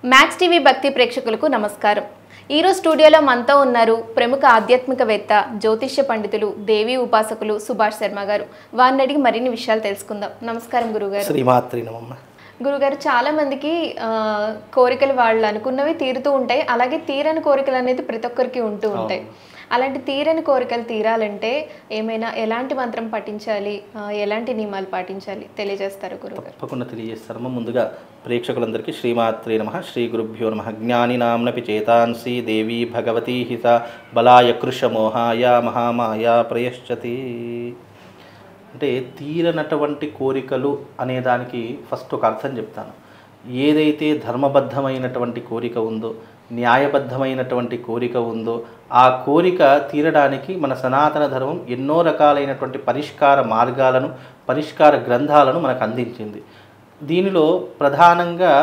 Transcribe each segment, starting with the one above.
Max TV భక్తి ప్రేక్షకులకు నమస్కారం. ఈరోజు స్టూడియోలో మనతో ఉన్నారు ప్రముఖ ఆధ్యాత్మికవేత్త, జ్యోతిష్య పండితులు, దేవి ఉపాసకులు సుభాష్ శర్మ గారు. వారిని అడిగి మరిన్ని విషయాలు తెలుసుకుందాం. నమస్కారం గురుగారు. శ్రీమాత్రి నమః. గురుగారు, చాలా మందికి కోరికలు వాళ్ళు అనుకున్నవి తీరుతూ ఉంటాయి, అలాగే తీరని కోరికలు అనేది ప్రతి ఒక్కరికి ఉంటూ ఉంటాయి. అలాంటి తీరని కోరికలు తీరాలంటే ఎలాంటి మంత్రం పఠించాలి, ఎలాంటి నియమాలు పాటించాలి తెలియజేస్తారు గురుగారు? తప్పకుండా తెలియజేస్తారమ్మా. ముందుగా ప్రేక్షకులందరికీ శ్రీమాత్రే నమః, శ్రీ గురుభ్యో నమః. జ్ఞానినాంనపి చేతాంసి దేవి భగవతీ హిత బలాయ కృషమోహాయ మహామాయ ప్రయశ్చతి. అంటే తీరనటువంటి కోరికలు అనేదానికి ఫస్ట్ ఒక అర్థం చెప్తాను. ఏదైతే ధర్మబద్ధమైనటువంటి కోరిక ఉందో, న్యాయబద్ధమైనటువంటి కోరిక ఉందో, ఆ కోరిక తీరడానికి మన సనాతన ధర్మం ఎన్నో రకాలైనటువంటి పరిష్కార మార్గాలను, పరిష్కార గ్రంథాలను మనకు అందించింది. దీనిలో ప్రధానంగా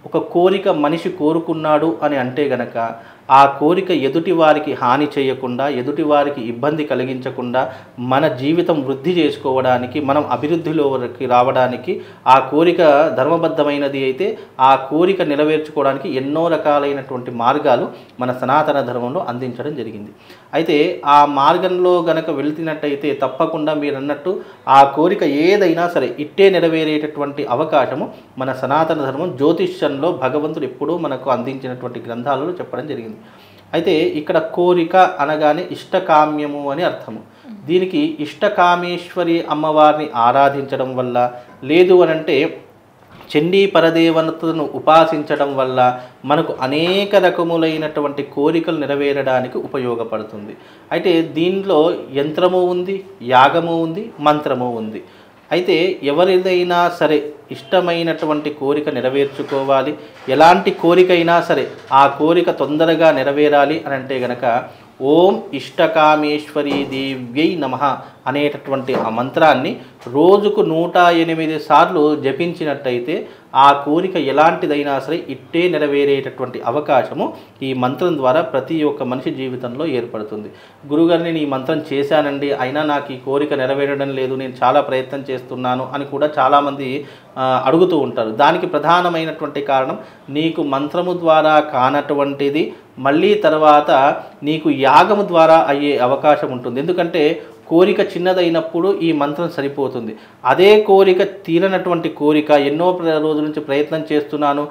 ఒక కోరిక మనిషి కోరుకున్నాడు అని అంటే గనక ఆ కోరిక ఎదుటి వారికి హాని చేయకుండా, ఎదుటి వారికి ఇబ్బంది కలిగించకుండా మన జీవితం వృద్ధి చేసుకోవడానికి, మనం అభివృద్ధిలోకి రావడానికి ఆ కోరిక ధర్మబద్ధమైనది అయితే ఆ కోరిక నెరవేర్చుకోవడానికి ఎన్నో రకాలైనటువంటి మార్గాలు మన సనాతన ధర్మంలో అందించడం జరిగింది. అయితే ఆ మార్గంలో గనక వెళ్తున్నట్టయితే తప్పకుండా మీరు అన్నట్టు ఆ కోరిక ఏదైనా సరే ఇట్టే నెరవేరేటటువంటి అవకాశము మన సనాతన ధర్మం జ్యోతిష్యంలో భగవంతుడు ఎప్పుడూ మనకు అందించినటువంటి గ్రంథాలలో చెప్పడం జరిగింది. అయితే ఇక్కడ కోరిక అనగానే ఇష్టకామ్యము అని అర్థము. దీనికి ఇష్టకామేశ్వరి అమ్మవారిని ఆరాధించడం వల్ల, లేదు అనంటే చండీ పరదేవతను ఉపాసించడం వల్ల మనకు అనేక రకములైనటువంటి కోరికలు నెరవేరడానికి ఉపయోగపడుతుంది. అయితే దీనిలో యంత్రము ఉంది, యాగము ఉంది, మంత్రము ఉంది. అయితే ఎవరిదైనా సరే ఇష్టమైనటువంటి కోరిక నెరవేర్చుకోవాలి, ఎలాంటి కోరికైనా సరే ఆ కోరిక తొందరగా నెరవేరాలి అని అంటే గనక ఓం ఇష్టకామేశ్వరీ దేవ్యై నమః అనేటటువంటి ఆ మంత్రాన్ని రోజుకు 108 సార్లు జపించినట్టయితే ఆ కోరిక ఎలాంటిదైనా సరే ఇట్టే నెరవేరేటటువంటి అవకాశము ఈ మంత్రం ద్వారా ప్రతి ఒక్క మనిషి జీవితంలో ఏర్పడుతుంది. గురుగారు, నేను ఈ మంత్రం చేశానండి, అయినా నాకు ఈ కోరిక నెరవేరడం లేదు, నేను చాలా ప్రయత్నం చేస్తున్నాను అని కూడా చాలామంది అడుగుతూ ఉంటారు. దానికి ప్రధానమైనటువంటి కారణం నీకు మంత్రము ద్వారా కానటువంటిది మళ్ళీ తర్వాత నీకు యాగము ద్వారా అయ్యే అవకాశం ఉంటుంది. ఎందుకంటే కోరిక చిన్నదైనప్పుడు ఈ మంత్రం సరిపోతుంది. అదే కోరిక తీరనటువంటి కోరిక, ఎన్నో రోజుల నుంచి ప్రయత్నం చేస్తున్నాను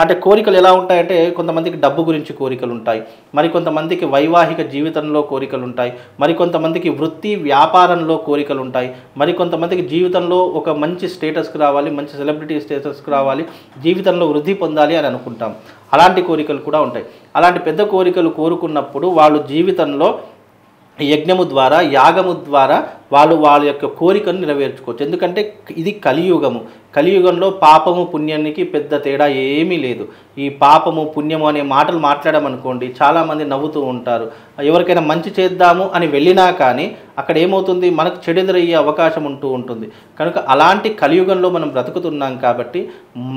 అంటే కోరికలు ఎలా ఉంటాయంటే కొంతమందికి డబ్బు గురించి కోరికలు ఉంటాయి, మరికొంతమందికి వైవాహిక జీవితంలో కోరికలు ఉంటాయి, మరికొంతమందికి వృత్తి వ్యాపారంలో కోరికలు ఉంటాయి, మరికొంతమందికి జీవితంలో ఒక మంచి స్టేటస్కి రావాలి, మంచి సెలబ్రిటీ స్టేటస్కి రావాలి, జీవితంలో వృద్ధి పొందాలి అని అనుకుంటాం. అలాంటి కోరికలు కూడా ఉంటాయి. అలాంటి పెద్ద కోరికలు కోరుకున్నప్పుడు వాళ్ళు జీవితంలో యజ్ఞము ద్వారా, యాగము ద్వారా వాళ్ళ యొక్క కోరికను నెరవేర్చుకోవచ్చు. ఎందుకంటే ఇది కలియుగము. కలియుగంలో పాపము పుణ్యానికి పెద్ద తేడా ఏమీ లేదు. ఈ పాపము పుణ్యము అనే మాటలు మాట్లాడమనుకోండి చాలామంది నవ్వుతూ ఉంటారు. ఎవరికైనా మంచి చేద్దాము అని వెళ్ళినా కానీ అక్కడ ఏమవుతుంది, మనకు చెడెదురయ్యే అవకాశం ఉంటూ ఉంటుంది. కనుక అలాంటి కలియుగంలో మనం బ్రతుకుతున్నాం కాబట్టి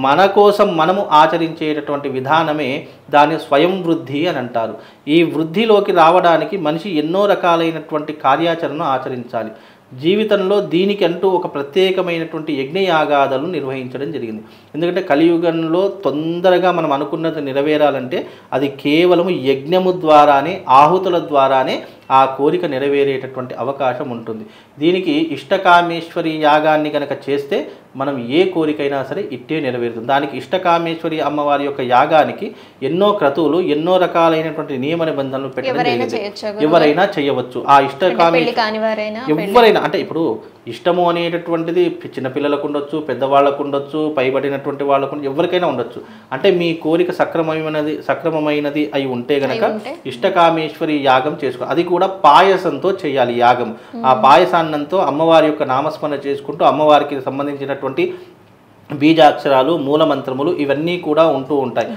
మన కోసం మనము ఆచరించేటటువంటి విధానమే దాని స్వయం వృద్ధి అని అంటారు. ఈ వృద్ధిలోకి రావడానికి మనిషి ఎన్నో రకాలైనటువంటి కార్యాచరణను ఆచరించాలి. జీవితంలో దీనికంటూ ఒక ప్రత్యేకమైనటువంటి యజ్ఞయాగాదులను నిర్వహించడం జరిగింది. ఎందుకంటే కలియుగంలో తొందరగా మనం అనుకున్నది నెరవేరాలంటే అది కేవలము యజ్ఞము ద్వారానే, ఆహుతుల ద్వారానే ఆ కోరిక నెరవేరేటటువంటి అవకాశం ఉంటుంది. దీనికి ఇష్టకామేశ్వరి యాగాన్ని కనుక చేస్తే మనం ఏ కోరికైనా సరే ఇట్టే నెరవేరుతుంది. దానికి ఇష్టకామేశ్వరి అమ్మవారి యొక్క యాగానికి ఎన్నో క్రతువులు, ఎన్నో రకాలైనటువంటి నియమ నిబంధనలు పెట్టడం జరిగింది. ఎవరైనా చేయవచ్చు. ఆ ఇష్టకామేశ్వరి ఎవరైనా అంటే ఇప్పుడు ఇష్టము అనేటటువంటిది చిన్నపిల్లలకు ఉండొచ్చు, పెద్దవాళ్ళకు ఉండొచ్చు, పైబడినటువంటి వాళ్ళకు ఎవరికైనా ఉండొచ్చు. అంటే మీ కోరిక సక్రమమైనది అయి ఉంటే గనక ఇష్టకామేశ్వరి యాగం చేసుకో. అది కూడా పాయసంతో చేయాలి యాగం. ఆ పాయసాన్నంతో అమ్మవారి యొక్క నామస్మరణ చేసుకుంటూ అమ్మవారికి సంబంధించినటువంటి బీజాక్షరాలు, మూలమంత్రములు ఇవన్నీ కూడా ఉంటూ ఉంటాయి.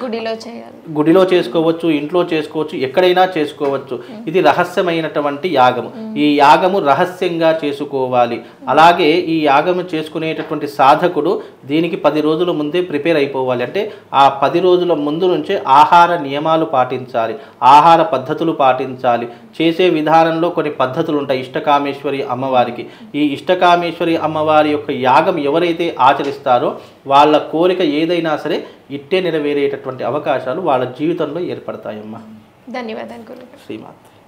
గుడిలో చేసుకోవచ్చు, ఇంట్లో చేసుకోవచ్చు, ఎక్కడైనా చేసుకోవచ్చు. ఇది రహస్యమైనటువంటి యాగము. ఈ యాగము రహస్యంగా చేసుకోవాలి. అలాగే ఈ యాగము చేసుకునేటటువంటి సాధకుడు దీనికి 10 రోజుల ముందే ప్రిపేర్ అయిపోవాలి. అంటే ఆ 10 రోజుల ముందు నుంచే ఆహార నియమాలు పాటించాలి, ఆహార పద్ధతులు పాటించాలి. చేసే విధానంలో కొన్ని పద్ధతులు ఉంటాయి ఇష్టకామేశ్వరి అమ్మవారికి. ఈ ఇష్టకామేశ్వరి అమ్మవారి యొక్క యాగం ఎవరైతే ఆచరిస్తారో వాళ్ళ కోరిక ఏదైనా సరే ఇట్టే నెరవేరేటటువంటి అవకాశాలు వాళ్ళ జీవితంలో ఏర్పడతాయమ్మా. ధన్యవాదాలు గురుగారు. శ్రీమాత్రే.